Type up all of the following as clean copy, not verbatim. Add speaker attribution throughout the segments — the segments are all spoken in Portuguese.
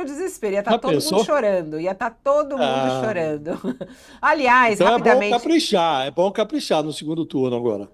Speaker 1: o desespero, ia estar
Speaker 2: Já
Speaker 1: todo mundo
Speaker 2: pensou?
Speaker 1: chorando, ia estar todo mundo
Speaker 2: Ah,
Speaker 1: chorando. Aliás,
Speaker 2: então
Speaker 1: rapidamente,
Speaker 2: é bom caprichar no segundo turno agora.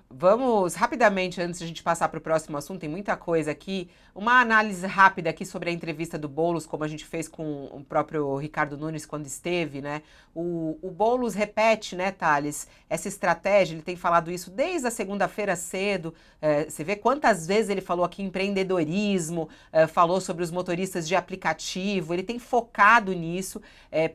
Speaker 1: vamos rapidamente, antes de a gente passar para o próximo assunto, tem muita coisa aqui. Uma análise rápida aqui sobre a entrevista do Boulos, como a gente fez com o próprio Ricardo Nunes quando esteve, né? O Boulos repete, né, Thales, essa estratégia, ele tem falado isso desde a segunda-feira cedo. Você vê quantas vezes ele falou aqui empreendedorismo, falou sobre os motoristas de aplicativo, ele tem focado nisso,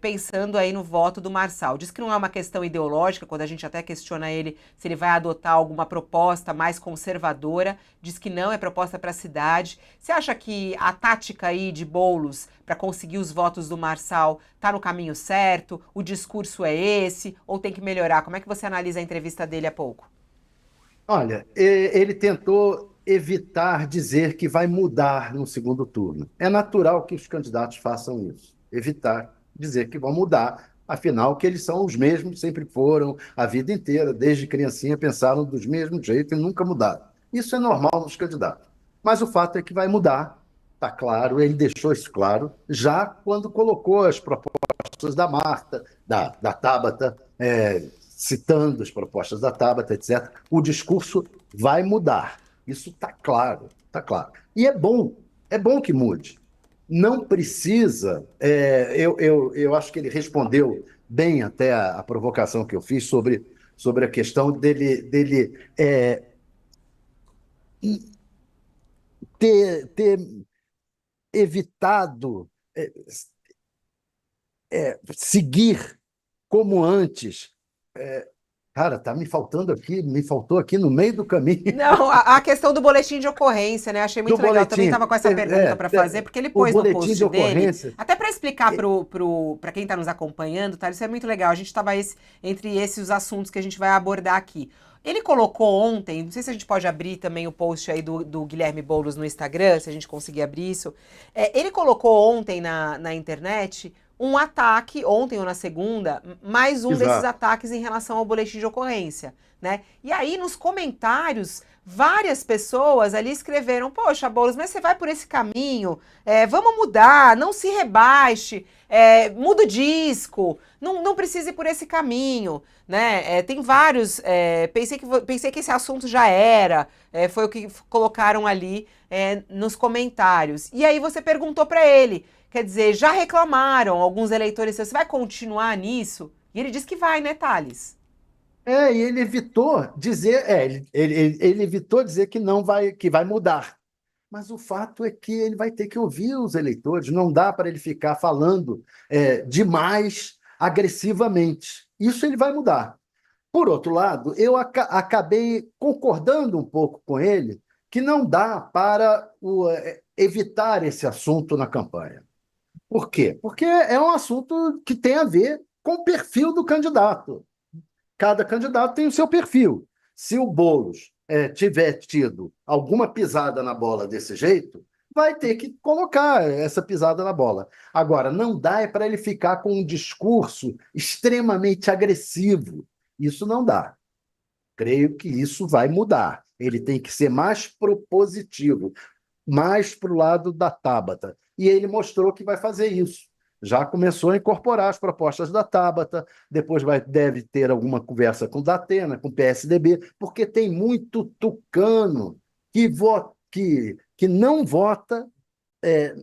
Speaker 1: pensando aí no voto do Marçal. Diz que não é uma questão ideológica, quando a gente até questiona ele se ele vai adotar alguma proposta mais conservadora, diz que não, é proposta para a cidade. Você acha que a tática aí de Boulos para conseguir os votos do Marçal está no caminho certo? O discurso é esse? Ou tem que melhorar? Como é que você analisa a entrevista dele há pouco?
Speaker 3: Olha, ele tentou evitar dizer que vai mudar no segundo turno. É natural que os candidatos façam isso, evitar dizer que vão mudar, afinal, que eles são os mesmos, sempre foram, a vida inteira, desde criancinha, pensaram dos mesmos jeitos e nunca mudaram. Isso é normal nos candidatos. Mas o fato é que vai mudar, está claro, ele deixou isso claro, já quando colocou as propostas da Marta, da Tabata, citando as propostas da Tabata, etc., o discurso vai mudar. Isso está claro, está claro. E é bom que mude. Não precisa. Eu acho que ele respondeu bem até a provocação que eu fiz sobre a questão dele ter evitado seguir como antes. Cara, tá me faltando aqui, me faltou aqui no meio do caminho
Speaker 1: Não, a questão do boletim de ocorrência, né? Achei
Speaker 3: do
Speaker 1: muito legal. Também
Speaker 3: boletim.
Speaker 1: estava com essa pergunta para fazer, porque ele
Speaker 3: O
Speaker 1: pôs no
Speaker 3: boletim de
Speaker 1: post dele,
Speaker 3: ocorrência.
Speaker 1: até para explicar para quem está nos acompanhando, tá? Isso é muito legal. A gente estava entre esses os assuntos que a gente vai abordar aqui. Ele colocou ontem, não sei se a gente pode abrir também o post aí do Guilherme Boulos no Instagram, se a gente conseguir abrir isso. Ele colocou ontem na internet um ataque, ontem ou na segunda, mais um desses
Speaker 3: Exato.
Speaker 1: ataques em relação ao boletim de ocorrência, né? E aí, nos comentários, várias pessoas ali escreveram: Poxa, Boulos, mas você vai por esse caminho, vamos mudar, não se rebaixe, muda o disco, não precise ir por esse caminho, né? Tem vários. Pensei que esse assunto já era, foi o que colocaram ali nos comentários. E aí você perguntou para ele, quer dizer, já reclamaram alguns eleitores, você vai continuar nisso? E ele disse que vai, né, Thales?
Speaker 3: E ele evitou dizer, ele evitou dizer que não vai, que vai mudar. Mas o fato é que ele vai ter que ouvir os eleitores, não dá para ele ficar falando demais agressivamente. Isso ele vai mudar. Por outro lado, eu acabei concordando um pouco com ele que não dá para evitar esse assunto na campanha. Por quê? Porque é um assunto que tem a ver com o perfil do candidato. Cada candidato tem o seu perfil. Se o Boulos tiver tido alguma pisada na bola desse jeito, vai ter que colocar essa pisada na bola. Agora, não dá para ele ficar com um discurso extremamente agressivo. Isso não dá. Creio que isso vai mudar. Ele tem que ser mais propositivo, mais para o lado da Tabata. E ele mostrou que vai fazer isso. Já começou a incorporar as propostas da Tabata, depois deve ter alguma conversa com o Datena, com o PSDB, porque tem muito tucano que não vota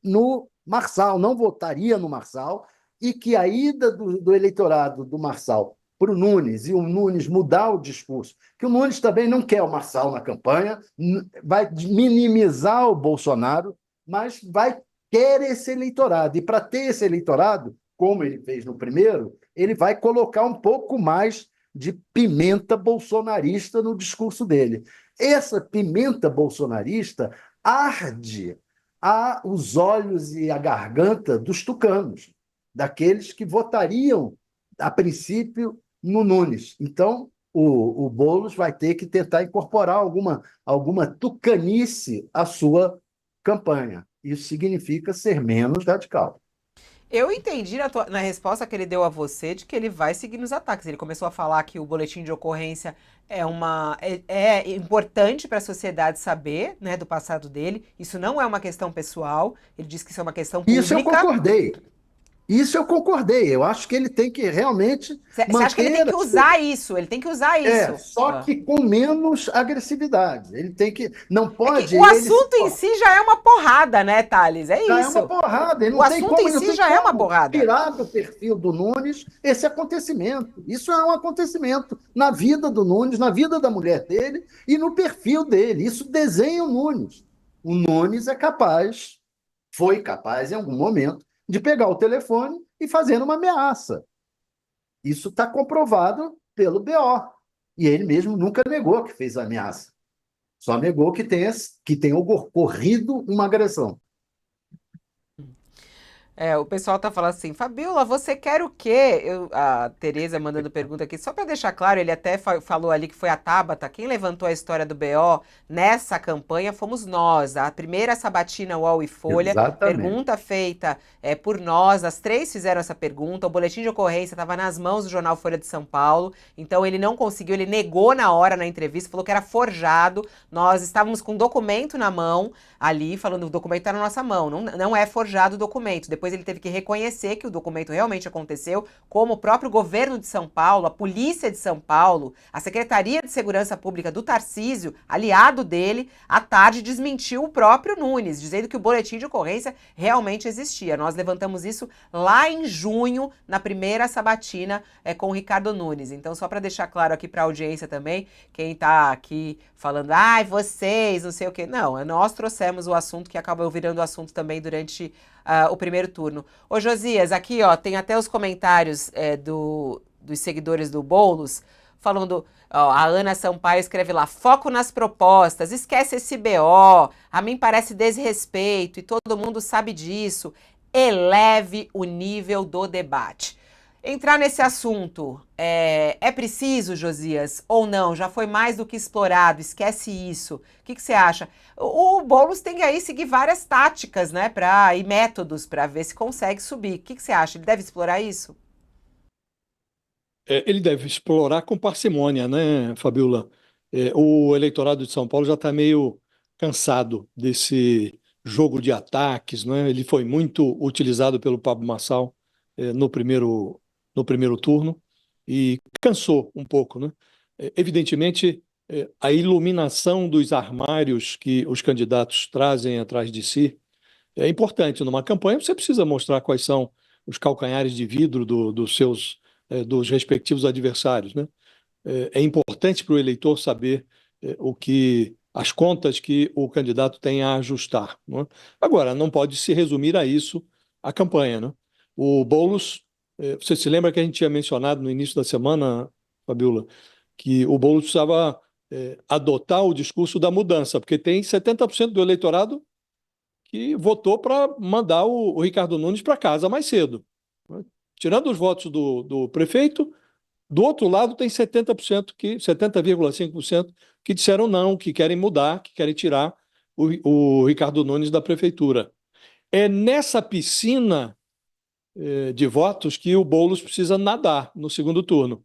Speaker 3: no Marçal, não votaria no Marçal, e que a ida do eleitorado do Marçal para o Nunes e o Nunes mudar o discurso, que o Nunes também não quer o Marçal na campanha, vai minimizar o Bolsonaro, mas vai ter esse eleitorado. E para ter esse eleitorado, como ele fez no primeiro, ele vai colocar um pouco mais de pimenta bolsonarista no discurso dele. Essa pimenta bolsonarista arde os olhos e a garganta dos tucanos, daqueles que votariam, a princípio, no Nunes. Então, o Boulos vai ter que tentar incorporar alguma tucanice à sua campanha. Isso significa ser menos radical.
Speaker 1: Eu entendi na resposta que ele deu a você de que ele vai seguir nos ataques. Ele começou a falar que o boletim de ocorrência é importante para a sociedade saber, né, do passado dele. Isso não é uma questão pessoal. Ele disse que isso é uma questão
Speaker 3: Isso eu
Speaker 1: pública.
Speaker 3: concordei. Isso eu concordei. Eu acho que ele tem que realmente
Speaker 1: Você acha que ele tem
Speaker 3: manter.
Speaker 1: que usar isso? Ele tem que usar isso.
Speaker 3: Só que com menos agressividade. Ele tem que. Não
Speaker 1: É que
Speaker 3: pode
Speaker 1: o
Speaker 3: ele se
Speaker 1: assunto em si já é uma porrada, né, Thales? É
Speaker 3: já é uma
Speaker 1: isso.
Speaker 3: porrada. Ele
Speaker 1: O
Speaker 3: não tem
Speaker 1: assunto
Speaker 3: como,
Speaker 1: em
Speaker 3: ele não
Speaker 1: si
Speaker 3: tem
Speaker 1: já é uma
Speaker 3: como
Speaker 1: porrada.
Speaker 3: tirar do perfil do Nunes esse acontecimento. Isso é um acontecimento na vida do Nunes, na vida da mulher dele e no perfil dele. Isso desenha o Nunes. O Nunes é capaz, foi capaz em algum momento, de pegar o telefone e fazer uma ameaça. Isso está comprovado pelo BO. E ele mesmo nunca negou que fez a ameaça. Só negou que tenha ocorrido uma agressão.
Speaker 1: O pessoal tá falando assim, Fabiola, você quer o quê? A Tereza mandando pergunta aqui, só para deixar claro, ele até falou ali que foi a Tabata, quem levantou a história do BO nessa campanha fomos nós, a primeira sabatina UOL e Folha,
Speaker 3: Exatamente.
Speaker 1: pergunta feita por nós, as três fizeram essa pergunta, o boletim de ocorrência estava nas mãos do jornal Folha de São Paulo, então ele não conseguiu, ele negou na hora na entrevista, falou que era forjado, nós estávamos com um documento na mão ali, falando o documento está na nossa mão, não é forjado o documento, depois ele teve que reconhecer que o documento realmente aconteceu, como o próprio governo de São Paulo, a polícia de São Paulo, a Secretaria de Segurança Pública do Tarcísio, aliado dele, à tarde desmentiu o próprio Nunes, dizendo que o boletim de ocorrência realmente existia. Nós levantamos isso lá em junho, na primeira sabatina com o Ricardo Nunes. Então, só para deixar claro aqui para a audiência também, quem está aqui falando, ai, vocês, não sei o quê. Não, nós trouxemos o assunto que acabou virando assunto também durante o primeiro turno. Ô Josias, aqui ó, tem até os comentários dos seguidores do Boulos, falando, ó, a Ana Sampaio escreve lá, foco nas propostas, esquece esse BO, a mim parece desrespeito e todo mundo sabe disso, eleve o nível do debate. Entrar nesse assunto é preciso, Josias, ou não? Já foi mais do que explorado, esquece isso. O que você acha? O Boulos tem que aí seguir várias táticas, né, e métodos para ver se consegue subir. O que você acha? Ele deve explorar isso?
Speaker 2: Ele deve explorar com parcimônia, né, Fabiola? O eleitorado de São Paulo já está meio cansado desse jogo de ataques, né? Ele foi muito utilizado pelo Pablo Marçal no primeiro turno e cansou um pouco, né? Evidentemente, a iluminação dos armários que os candidatos trazem atrás de si é importante. Numa campanha, você precisa mostrar quais são os calcanhares de vidro dos respectivos adversários, né? É importante para o eleitor saber as contas que o candidato tem a ajustar, né? Agora, não pode se resumir a isso a campanha, né? O Boulos, você se lembra que a gente tinha mencionado no início da semana, Fabiola, que o Boulos precisava adotar o discurso da mudança, porque tem 70% do eleitorado que votou para mandar o Ricardo Nunes para casa mais cedo, né? Tirando os votos do prefeito, do outro lado tem 70,5% que disseram não, que querem mudar, que querem tirar o Ricardo Nunes da prefeitura. É nessa piscina de votos que o Boulos precisa nadar no segundo turno,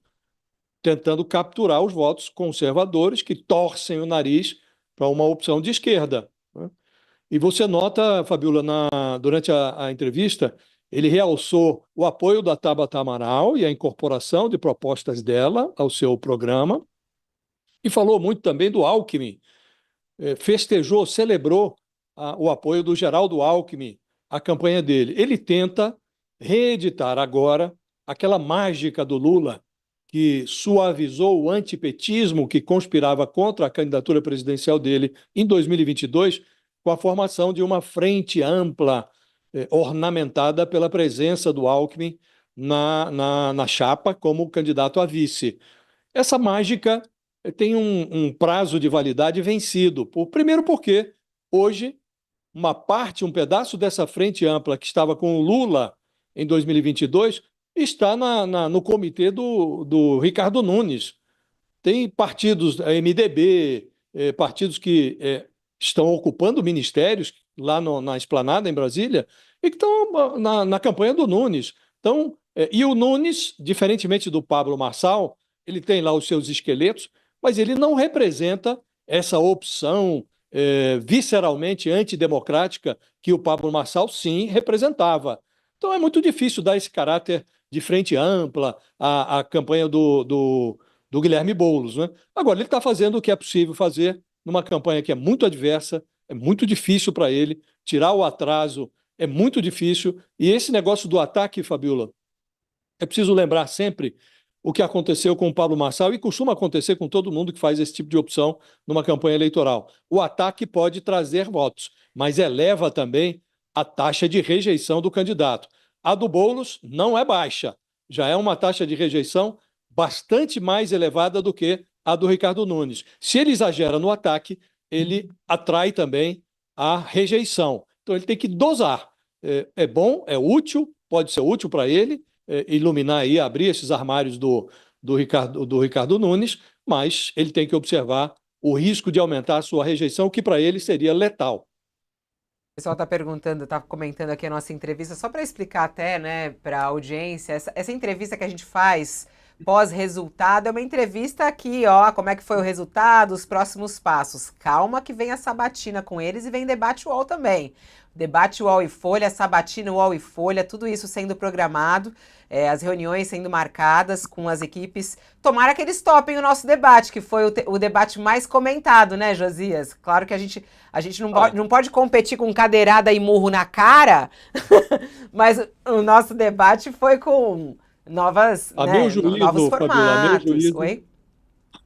Speaker 2: tentando capturar os votos conservadores que torcem o nariz para uma opção de esquerda, né? E você nota, Fabiola, durante a entrevista, ele realçou o apoio da Tabata Amaral e a incorporação de propostas dela ao seu programa, e falou muito também do Alckmin, festejou, celebrou o apoio do Geraldo Alckmin à campanha dele. Ele tenta reeditar agora aquela mágica do Lula que suavizou o antipetismo que conspirava contra a candidatura presidencial dele em 2022, com a formação de uma frente ampla, ornamentada pela presença do Alckmin na chapa como candidato a vice. Essa mágica tem um prazo de validade vencido. Primeiro porque hoje um pedaço dessa frente ampla que estava com o Lula em 2022 está no comitê do Ricardo Nunes. Tem partidos, a MDB, partidos que estão ocupando ministérios lá na Esplanada, em Brasília, e que estão na campanha do Nunes. Então, e o Nunes, diferentemente do Pablo Marçal, ele tem lá os seus esqueletos, mas ele não representa essa opção visceralmente antidemocrática que o Pablo Marçal, sim, representava. Então, é muito difícil dar esse caráter de frente ampla à campanha do Guilherme Boulos, né? Agora, ele está fazendo o que é possível fazer numa campanha que é muito adversa, é muito difícil para ele, tirar o atraso é muito difícil. E esse negócio do ataque, Fabiola, é preciso lembrar sempre o que aconteceu com o Pablo Marçal e costuma acontecer com todo mundo que faz esse tipo de opção numa campanha eleitoral. O ataque pode trazer votos, mas eleva também a taxa de rejeição do candidato. A do Boulos não é baixa, já é uma taxa de rejeição bastante mais elevada do que a do Ricardo Nunes. Se ele exagera no ataque, ele atrai também a rejeição. Então ele tem que dosar. É bom, é útil, pode ser útil para ele, iluminar aí, abrir esses armários do Ricardo Nunes, mas ele tem que observar o risco de aumentar a sua rejeição, que para ele seria letal.
Speaker 1: O pessoal está perguntando, está comentando aqui a nossa entrevista, só para explicar até, né, para a audiência, essa entrevista que a gente faz pós-resultado é uma entrevista aqui, ó, como é que foi o resultado, os próximos passos. Calma que vem a sabatina com eles e vem debate UOL também. Debate UOL e Folha, sabatina UOL e Folha, tudo isso sendo programado, as reuniões sendo marcadas com as equipes. Tomara que eles topem o nosso debate, que foi o debate mais comentado, né, Josias? Claro que a gente não pode competir com cadeirada e murro na cara, mas o nosso debate foi com novos
Speaker 2: Fabiola,
Speaker 1: formatos. Oi?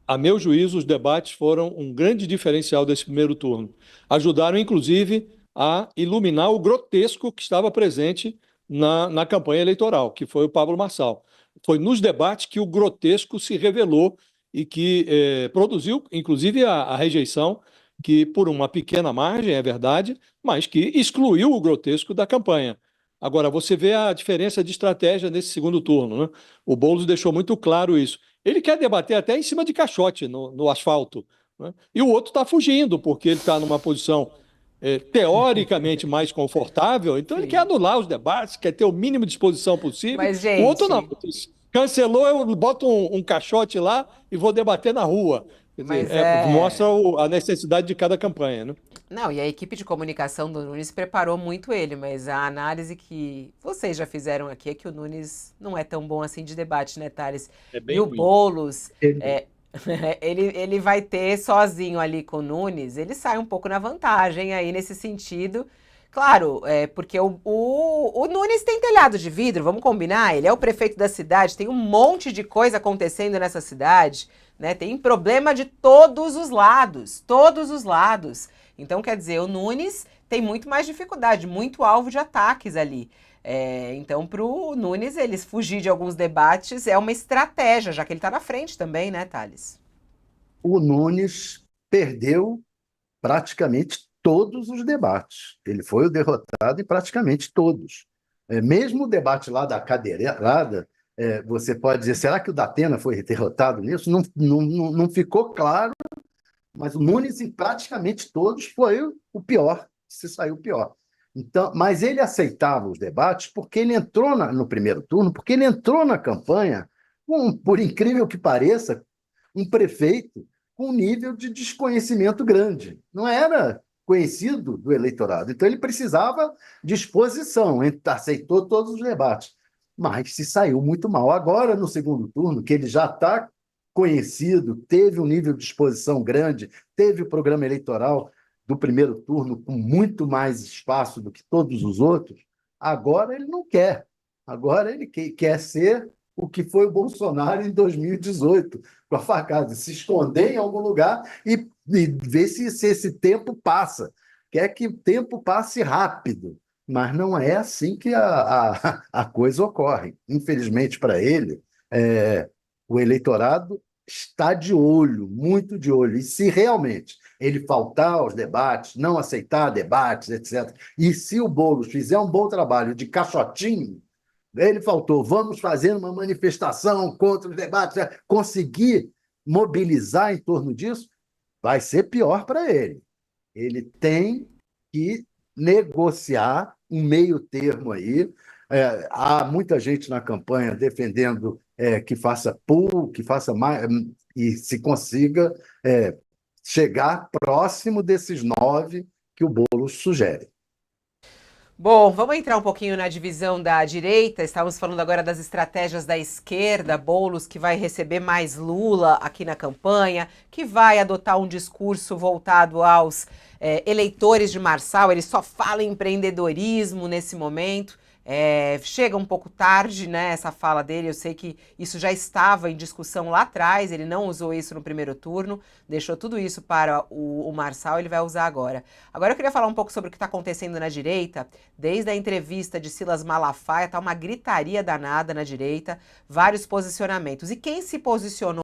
Speaker 2: a meu juízo, os debates foram um grande diferencial desse primeiro turno. Ajudaram, inclusive, a iluminar o grotesco que estava presente na campanha eleitoral, que foi o Pablo Marçal. Foi nos debates que o grotesco se revelou e que produziu, inclusive, a rejeição, que por uma pequena margem, é verdade, mas que excluiu o grotesco da campanha. Agora, você vê a diferença de estratégia nesse segundo turno, né? O Boulos deixou muito claro isso. Ele quer debater até em cima de caixote no asfalto, né? E o outro está fugindo, porque ele está numa posição teoricamente mais confortável, então ele quer
Speaker 1: Sim.
Speaker 2: anular os debates, quer ter o mínimo de exposição possível.
Speaker 1: Mas,
Speaker 2: O outro não.
Speaker 1: gente,
Speaker 2: Cancelou, eu boto um caixote lá e vou debater na rua. Quer dizer,
Speaker 1: mas
Speaker 2: mostra a necessidade de cada campanha, né?
Speaker 1: Não, e a equipe de comunicação do Nunes preparou muito ele, mas a análise que vocês já fizeram aqui é que o Nunes não é tão bom assim de debate, né, Thales?
Speaker 2: É
Speaker 1: E
Speaker 2: bem
Speaker 1: o
Speaker 2: ruim.
Speaker 1: Boulos,
Speaker 3: Ele-
Speaker 1: ele vai ter sozinho ali com o Nunes, ele sai um pouco na vantagem aí nesse sentido. Claro, porque o Nunes tem telhado de vidro, vamos combinar, ele é o prefeito da cidade, tem um monte de coisa acontecendo nessa cidade, né? Tem problema de todos os lados, todos os lados. Então, quer dizer, o Nunes tem muito mais dificuldade, muito alvo de ataques ali. Então, para o Nunes, eles fugir de alguns debates é uma estratégia, já que ele está na frente também, né, Thales?
Speaker 3: o Nunes perdeu praticamente todos os debates. Ele foi o derrotado em praticamente todos. Mesmo o debate lá da cadeirada, você pode dizer, será que o Datena foi derrotado nisso? Não, não, não ficou claro, mas o Nunes, em praticamente todos, foi o pior, se saiu pior. Então, mas ele aceitava os debates porque ele entrou no primeiro turno, porque ele entrou na campanha com, por incrível que pareça, um prefeito com um nível de desconhecimento grande. Não era conhecido do eleitorado. Então, ele precisava de exposição, aceitou todos os debates, mas se saiu muito mal. Agora, no segundo turno, que ele já está conhecido, teve um nível de exposição grande, teve o programa eleitoral do primeiro turno com muito mais espaço do que todos os outros, agora ele não quer. Agora ele quer ser o que foi o Bolsonaro em 2018, com a facada, se esconder em algum lugar e ver se esse tempo passa. Quer que o tempo passe rápido, mas não é assim que a coisa ocorre. Infelizmente para ele, o eleitorado está de olho, muito de olho. E se realmente ele faltar aos debates, não aceitar debates, etc., e se o Boulos fizer um bom trabalho de caixotinho, ele faltou, vamos fazer uma manifestação contra os debates, conseguir mobilizar em torno disso, vai ser pior para ele. Ele tem que negociar um meio termo aí. Há muita gente na campanha defendendo que faça pool, que faça mais, e se consiga chegar próximo desses 9 que o Boulos sugere.
Speaker 1: Bom, vamos entrar um pouquinho na divisão da direita. Estamos falando agora das estratégias da esquerda. Boulos, que vai receber mais Lula aqui na campanha, que vai adotar um discurso voltado aos eleitores de Marçal. Ele só fala em empreendedorismo nesse momento. Chega um pouco tarde, né, essa fala dele. Eu sei que isso já estava em discussão lá atrás, ele não usou isso no primeiro turno, deixou tudo isso para o Marçal, ele vai usar agora. Agora eu queria falar um pouco sobre o que está acontecendo na direita. Desde a entrevista de Silas Malafaia, tá uma gritaria danada na direita, vários posicionamentos. E quem se posicionou